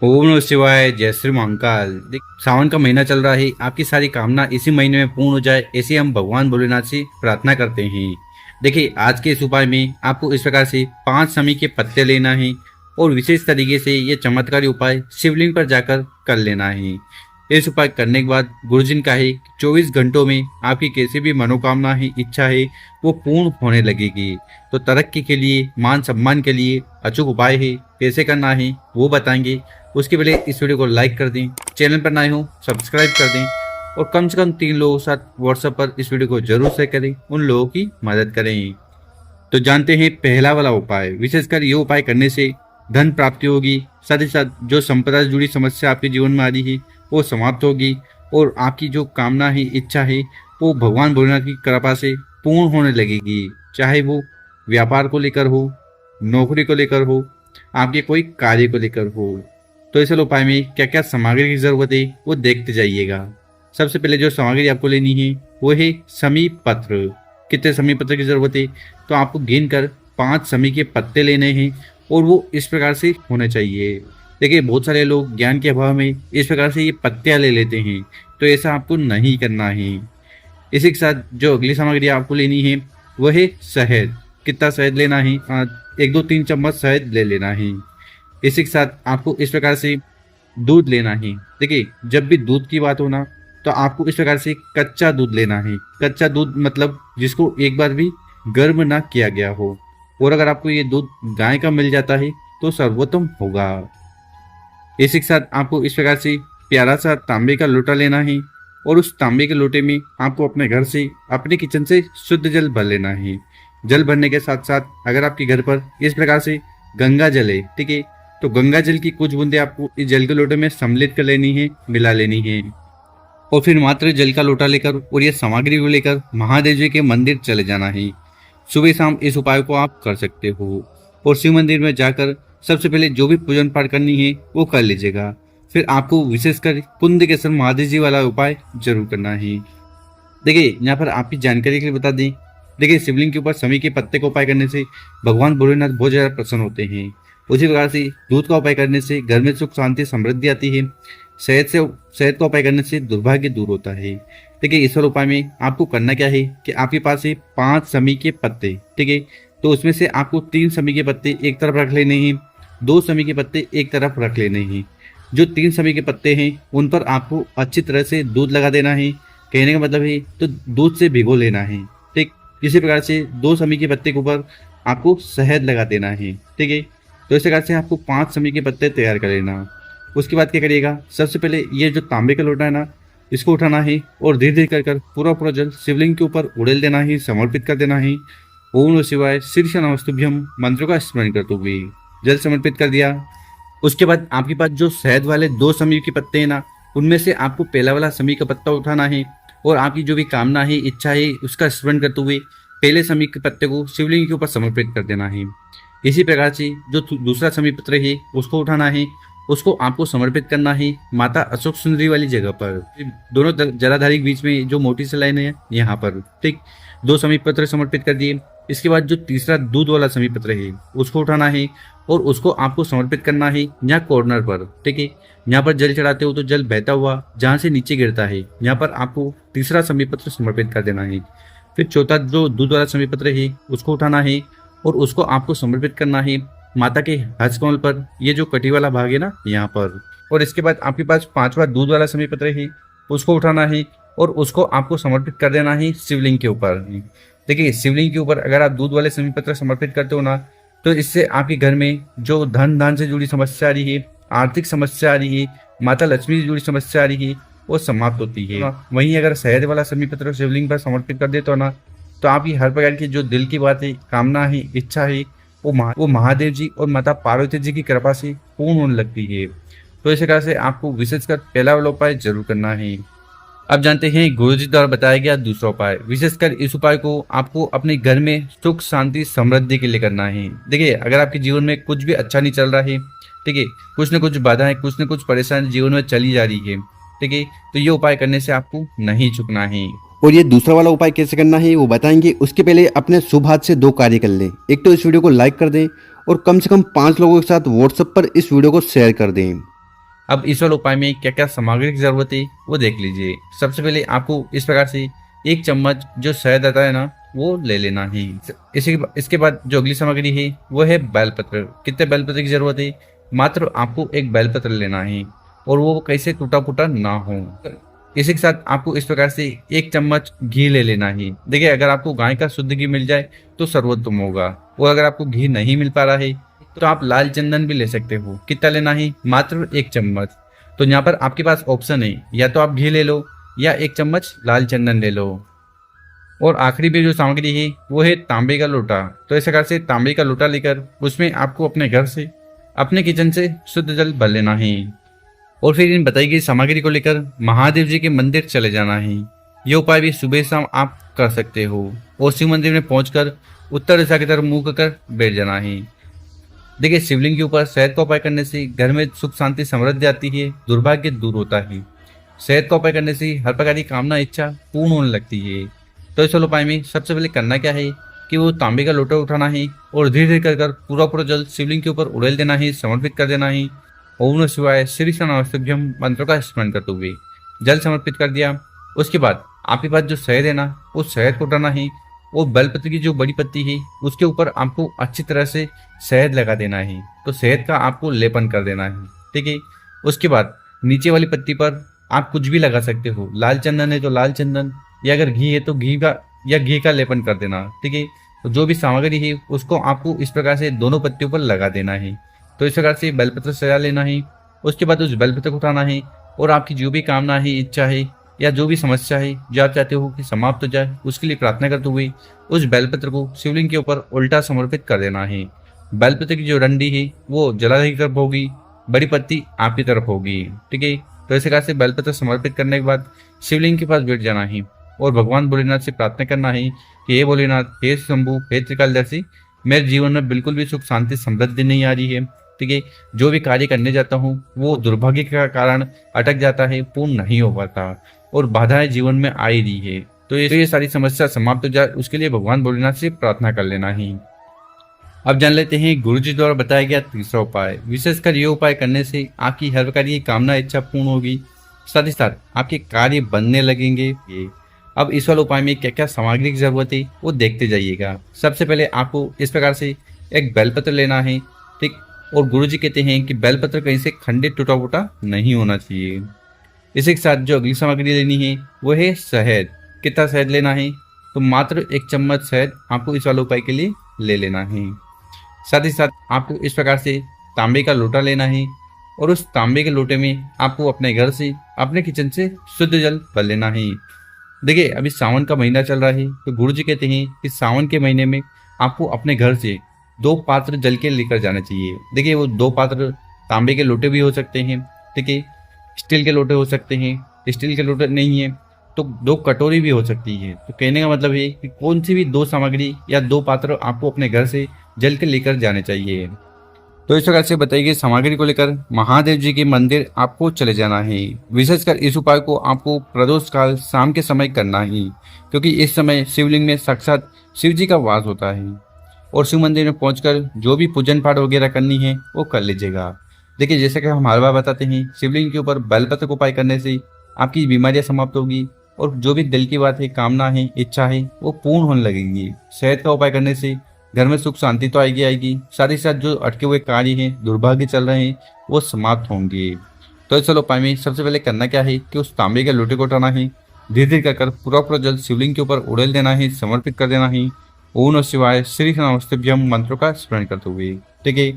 ओम नमः शिवाय। जय श्री महाकाल। देख, सावन का महीना चल रहा है, आपकी सारी कामना इसी महीने में पूर्ण हो जाए, ऐसी हम भगवान भोलेनाथ से प्रार्थना करते हैं। देखिए, आज के इस उपाय में आपको इस प्रकार से 5 समी के पत्ते लेना है और विशेष तरीके से ये चमत्कारी उपाय शिवलिंग पर जाकर कर लेना है। इस उपाय करने के बाद गुरुजिन का है 24 घंटों में आपकी कैसी भी मनोकामना है, इच्छा है, वो पूर्ण होने लगेगी। तो तरक्की के लिए, मान सम्मान के लिए अचूक उपाय है, कैसे करना है वो बताएंगे। उसके पहले इस वीडियो को लाइक कर दें, चैनल पर नए हो सब्सक्राइब कर दें और कम से कम 3 लोगों के साथ व्हाट्सएप पर इस वीडियो को जरूर शेयर करें, उन लोगों की मदद करें। तो जानते हैं पहला वाला उपाय। विशेषकर ये उपाय करने से धन प्राप्ति होगी, साथ ही साथ जो संपदा से जुड़ी समस्या आपके जीवन में आ रही है वो समाप्त होगी और आपकी जो कामना है, इच्छा है, वो भगवान भोलेनाथ की कृपा से पूर्ण होने लगेगी। चाहे वो व्यापार को लेकर हो, नौकरी को लेकर हो, आपके कोई कार्य को लेकर हो। तो इस उपाय में क्या क्या सामग्री की जरूरत है वो देखते जाइएगा। सबसे पहले जो सामग्री आपको लेनी है वो है समी पत्र। कितने समी पत्र की जरूरत है? तो आपको गिन कर 5 समी के पत्ते लेने हैं और वो इस प्रकार से होने चाहिए। देखिए, बहुत सारे लोग ज्ञान के अभाव में इस प्रकार से ये पत्तियां ले लेते हैं, तो ऐसा आपको नहीं करना है। इसी के साथ जो अगली सामग्री आपको लेनी है वह है शहद। कितना शहद लेना है? 1-2-3 चम्मच शहद ले लेना है। इसी के साथ आपको इस प्रकार से दूध लेना है। देखिए, जब भी दूध की बात हो ना, तो आपको इस प्रकार से कच्चा दूध लेना है। कच्चा दूध मतलब जिसको एक बार भी गर्म ना किया गया हो। और अगर आपको ये दूध गाय का मिल जाता है तो सर्वोत्तम होगा। इसी के साथ आपको इस प्रकार से प्यारा सा तांबे का लोटा लेना है और उस तांबे के लोटे में आपको अपने घर से, अपने किचन से शुद्ध जल भर लेना है। जल भरने के साथ साथ अगर आपके घर पर इस प्रकार से गंगा जल है, ठीक है, तो गंगा जल की कुछ बूंदे आपको इस जल के लोटे में सम्मिलित कर लेनी है, मिला लेनी है। और फिर मात्र जल का लोटा लेकर और ये सामग्री को लेकर महादेव जी के मंदिर चले जाना है। सुबह शाम इस उपाय को आप कर सकते हो। और शिव मंदिर में जाकर सबसे पहले जो भी पूजन पाठ करनी है वो कर लीजिएगा। फिर आपको विशेषकर कुंद केसर महादेव जी वाला उपाय जरूर करना है। देखिए, यहाँ पर आपकी जानकारी के लिए बता दें, देखिए, शिवलिंग के ऊपर समी के पत्ते का उपाय करने से भगवान भोलेनाथ बहुत ज्यादा प्रसन्न होते हैं। उसी प्रकार से दूध का उपाय करने से घर में सुख शांति समृद्धि आती है। शहद का उपाय करने से दुर्भाग्य दूर होता है। देखिए, इस उपाय में आपको करना क्या है कि आपके पास है 5 समी के पत्ते, ठीक है, तो उसमें से आपको 3 समी के पत्ते एक तरफ रख लेने हैं, 2 समी के पत्ते एक तरफ रख लेने हैं। जो 3 समी के पत्ते हैं उन पर आपको अच्छी तरह से दूध लगा देना है। कहने का मतलब है तो दूध से भिगो लेना है, ठीक। इसी प्रकार से 2 समी के पत्ते के ऊपर आपको शहद लगा देना है, ठीक है। तो इस प्रकार से आपको 5 समी के पत्ते तैयार कर लेना। उसके बाद क्या करिएगा, सबसे पहले ये जो तांबे का लोटा है ना, इसको उठाना है और धीरे धीरे कर पूरा पूरा जल शिवलिंग के ऊपर उड़ेल देना है, समर्पित कर देना है। ओम नमः शिवाय शीर्ष नमस्तुभ्यम मंत्र का स्मरण करते हुए जल समर्पित कर दिया। उसके बाद आपके पास जो शहद वाले 2 समी के पत्ते हैं ना, उनमें से आपको पहला वाला समी का पत्ता उठाना है और आपकी जो भी कामना है, इच्छा है, उसका स्मरण करते हुए पहले समी के पत्ते को शिवलिंग के ऊपर समर्पित कर देना है। इसी प्रकार से जो दूसरा समी पत्र है उसको उठाना है, उसको आपको समर्पित करना है माता अशोक सुंदरी वाली जगह पर। दोनों जलाधारी के बीच में जो मोटी सी लाइन है यहाँ पर, ठीक। 2 समी पत्र समर्पित कर दिए। इसके बाद जो तीसरा दूध वाला समी पत्र है उसको उठाना है और उसको आपको समर्पित करना है यहाँ कॉर्नर पर, ठीक है। यहाँ पर जल चढ़ाते हो तो जल बहता हुआ जहाँ से नीचे गिरता है, यहाँ पर आपको तीसरा समी पत्र समर्पित कर देना है। फिर चौथा जो दूध वाला समी पत्र है उसको उठाना है और उसको आपको समर्पित करना है माता के हस्त कमल पर, ये जो कटी वाला भाग है ना, यहाँ पर। और इसके बाद आपके पास 5वां दूध वाला समी पत्र है, उसको उठाना है और उसको आपको समर्पित कर देना है शिवलिंग के ऊपर। देखिए, शिवलिंग के ऊपर अगर आप दूध वाले समी पत्र समर्पित करते हो ना, तो इससे आपके घर में जो धन से जुड़ी समस्या आ रही है, आर्थिक समस्या आ रही है, माता लक्ष्मी से जुड़ी समस्या आ रही है, वो समाप्त होती है। वहीं अगर शहद वाला समी पत्र शिवलिंग पर समर्पित कर देते हो ना, तो आपकी हर प्रकार की जो दिल की बात है, कामना है, इच्छा है, वो महादेव जी और माता पार्वती जी की कृपा से पूर्ण होने लगती है। तो इस प्रकार से आपको विशेषकर पहला वाला उपाय जरूर करना है। अब जानते हैं गुरुजी द्वारा बताया गया दूसरा उपाय। विशेषकर इस उपाय को आपको अपने घर में सुख शांति समृद्धि के लिए करना है। देखिए, अगर आपके जीवन में कुछ भी अच्छा नहीं चल रहा है, ठीक है, कुछ न कुछ बाधाएं, कुछ न कुछ परेशानी जीवन में चली जा रही है, ठीक है, तो ये उपाय करने से आपको नहीं झुकना है। और ये दूसरा वाला उपाय कैसे करना है वो बताएंगे। उसके पहले अपने शुभ हाथ से 2 कार्य कर लें। एक तो इस वीडियो को लाइक कर दें और कम से कम 5 लोगों के साथ व्हाट्सएप पर इस वीडियो को शेयर कर दें। अब इस वाले उपाय में क्या क्या सामग्री की जरूरत है वो देख लीजिए। सबसे पहले आपको इस प्रकार से 1 चम्मच जो शहद आता है ना वो ले लेना है। इसके बाद जो अगली सामग्री है वो है बेलपत्र। कितने बेलपत्र की जरूरत है? मात्र आपको 1 बेलपत्र लेना है और वो कैसे टूटा फूटा ना हो। इसी के साथ आपको इस प्रकार से 1 चम्मच घी ले लेना है। देखिए, अगर आपको गाय का शुद्ध घी मिल जाए तो सर्वोत्तम होगा, और अगर आपको घी नहीं मिल पा रहा है तो आप लाल चंदन भी ले सकते हो। कितना लेना है? मात्र 1 चम्मच। तो यहाँ पर आपके पास ऑप्शन है, या तो आप घी ले लो या 1 चम्मच लाल चंदन ले लो। और आखिरी भी जो सामग्री है वो है तांबे का लोटा। तो इस प्रकार से तांबे का लोटा लेकर उसमें आपको अपने घर से, अपने किचन से शुद्ध जल भर लेना है और फिर इन बताई गई सामग्री को लेकर महादेव जी के मंदिर चले जाना है। ये उपाय भी सुबह शाम आप कर सकते हो और शिव मंदिर में पहुंचकर उत्तर दिशा की तरफ मुंह कर बैठ जाना है। देखिए, शिवलिंग के ऊपर शहद का उपाय करने से घर में सुख शांति समृद्धि आती है, दुर्भाग्य दूर होता है। शहद का उपाय करने से हर प्रकार की कामना इच्छा पूर्ण होने लगती है। तो इस उपाय में सबसे पहले करना क्या है कि वो तांबे का लोटा उठाना है और धीरे धीरे कर पूरा जल शिवलिंग के ऊपर उड़ेल देना है, समर्पित कर देना है। ओम नमः शिवाय श्री नमस्तुभ्यम मंत्र का स्मरण करते हुए जल समर्पित कर दिया। उसके बाद आपके पास जो शहद है ना, उस शहद को उठाना है और बेलपत्र की जो बड़ी पत्ती है उसके ऊपर आपको अच्छी तरह से शहद लगा देना है। तो शहद का आपको लेपन कर देना है, ठीक है। उसके बाद नीचे वाली पत्ती पर आप कुछ भी लगा सकते हो। लाल चंदन है तो लाल चंदन, या अगर घी है तो घी का लेपन कर देना, ठीक है। तो जो भी सामग्री है उसको आपको इस प्रकार से दोनों पत्तियों पर लगा देना है। तो इस प्रकार से बेलपत्र सजा लेना है। उसके बाद उस बेलपत्र को उठाना है और आपकी जो भी कामना है, इच्छा है या जो भी समस्या है जो आप चाहते हो कि समाप्त हो जाए, उसके लिए प्रार्थना करते हुए उस बेलपत्र को शिवलिंग के ऊपर उल्टा समर्पित कर देना है। बेलपत्र की जो डंडी है वो जलाधारी की तरफ होगी, बड़ी पत्ती आपकी तरफ होगी, ठीक है। तो इस प्रकार से बेलपत्र समर्पित करने के बाद शिवलिंग के पास बैठ जाना है और भगवान भोलेनाथ से प्रार्थना करना है कि हे भोलेनाथ, हे शंभु, हे त्रिकालदर्शी, मेरे जीवन में बिल्कुल भी सुख शांति समृद्धि नहीं आ रही है, ठीक है। जो भी कार्य करने जाता हूँ वो दुर्भाग्य का कारण अटक जाता है, पूर्ण नहीं हो पाता और बाधाएं जीवन में आ ही रही है। तो ये सारी समस्या समाप्त हो जाए, उसके लिए भगवान भोलेनाथ से प्रार्थना कर लेना है। अब जान लेते हैं गुरु जी द्वारा बताया गया तीसरा उपाय। विशेषकर ये उपाय करने से आपकी हर प्रकार की कामना इच्छा पूर्ण होगी, साथ ही साथ आपके कार्य बनने लगेंगे। अब इस वाले उपाय में क्या क्या सामग्री की जरूरत है वो देखते जाइएगा। सबसे पहले आपको इस प्रकार से एक बेलपत्र लेना है, ठीक। और गुरु जी कहते हैं कि बेलपत्र कहीं से खंडित टूटा फूटा नहीं होना चाहिए। इसी के साथ जो अगली सामग्री लेनी है वो है शहद। कितना शहद लेना है? तो मात्र 1 चम्मच शहद आपको इस वाले उपाय के लिए ले लेना है। साथ ही साथ आपको इस प्रकार से तांबे का लोटा लेना है और उस तांबे के लोटे में आपको अपने घर से, अपने किचन से शुद्ध जल भर लेना है। देखिए, अभी सावन का महीना चल रहा है तो गुरु जी कहते हैं कि सावन के महीने में आपको अपने घर से 2 पात्र जल के लेकर जाना चाहिए। देखिए, वो 2 पात्र तांबे के लोटे भी हो सकते हैं, ठीक है। स्टील के लोटे हो सकते हैं। स्टील के लोटे नहीं है तो 2 कटोरी भी हो सकती है। तो कहने का मतलब है कि कौन सी भी 2 सामग्री या 2 पात्र आपको अपने घर से जल के लेकर जाने चाहिए। तो इस प्रकार से बताई गई सामग्री को लेकर महादेव जी के मंदिर आपको चले जाना है। विशेषकर इस उपाय को आपको प्रदोष काल शाम के समय करना है, क्योंकि इस समय शिवलिंग में साक्षात शिव जी का वास होता है। और शिव मंदिर में पहुंचकर जो भी पूजन पाठ वगैरह करनी है वो कर लीजिएगा। देखिए, जैसे कि हम हर बार बताते हैं, शिवलिंग के ऊपर बेलपत्र को उपाय करने से आपकी बीमारियां समाप्त होगी और जो भी दिल की बात है, कामना है, इच्छा है वो पूर्ण होने लगेगी। शहद का उपाय करने से घर में सुख शांति तो आएगी, साथ ही साथ जो अटके हुए कार्य हैं, दुर्भाग्य चल रहे हैं वो समाप्त होंगे। तो चलो उपाय में सबसे पहले करना क्या है कि उस तांबे के लोटे को उठाना है, धीरे धीरे कर पूरा जल शिवलिंग के ऊपर उड़ेल देना है, समर्पित कर देना है। ओम नमः शिवाय श्री नमस्तुभ्यम मंत्रों का स्मरण करते हुए, ठीक है।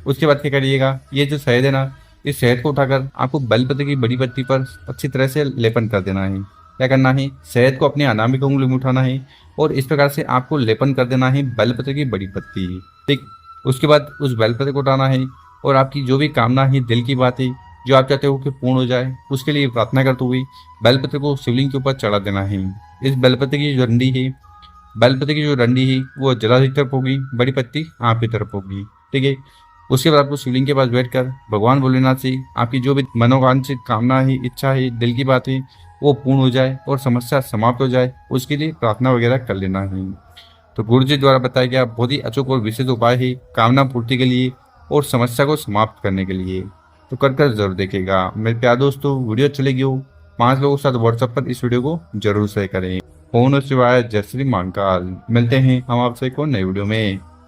उसके बाद क्या करिएगा, ये जो शहद है ना, इस शहद को उठाकर आपको बेलपत्र की बड़ी पत्ती पर अच्छी तरह से लेपन कर देना है। क्या करना है, शहद को अपने अनामिक उंगली में उठाना है और इस प्रकार से आपको लेपन कर देना है बेलपत्र की बड़ी पत्ती, ठीक। उसके बाद उस बेलपत्र को उठाना है और आपकी जो भी कामना है, दिल की बात है, जो आप चाहते हो कि पूर्ण हो जाए, उसके लिए प्रार्थना करते हुए बेलपत्र को शिवलिंग के ऊपर चढ़ा देना है। इस बेलपत्र की जो डंडी है वो जलाधारी की तरफ होगी, बड़ी पत्ती आपकी तरफ होगी, ठीक है। उसके बाद आपको शिवलिंग के पास बैठकर भगवान भोलेनाथ से आपकी जो भी मनोवांछित कामना है, इच्छा है, दिल की बात है वो पूर्ण हो जाए और समस्या समाप्त हो जाए, उसके लिए प्रार्थना वगैरह कर लेना है। तो गुरु जी द्वारा बताया गया बहुत ही अचूक और विशेष उपाय है कामना पूर्ति के लिए और समस्या को समाप्त करने के लिए। तो कर जरूर देखेगा। मेरे प्यारे दोस्तों, वीडियो अच्छी लगी हो 5 लोगों के साथ व्हाट्सएप पर इस वीडियो को जरूर शेयर करें। ओम नमः शिवाय, जय श्री महाकाल। मिलते हैं हम आपसे एक और नई वीडियो में।